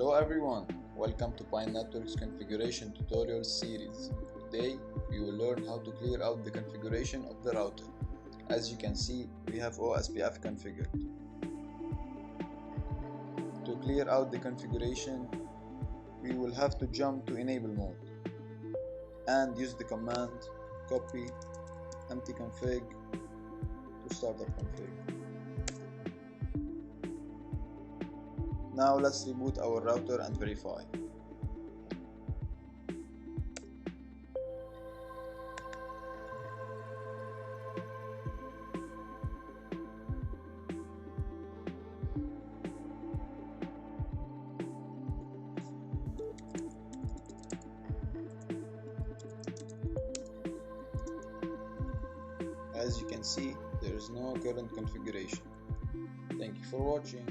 Hello everyone, welcome to Pine Network's configuration tutorial series. Today we will learn how to clear out the configuration of the router. As you can see, we have OSPF configured. To clear out the configuration, we will have to jump to enable mode and use the command copy empty config to startup config. Now let's reboot our router and verify. As you can see, there is no current configuration. Thank you for watching.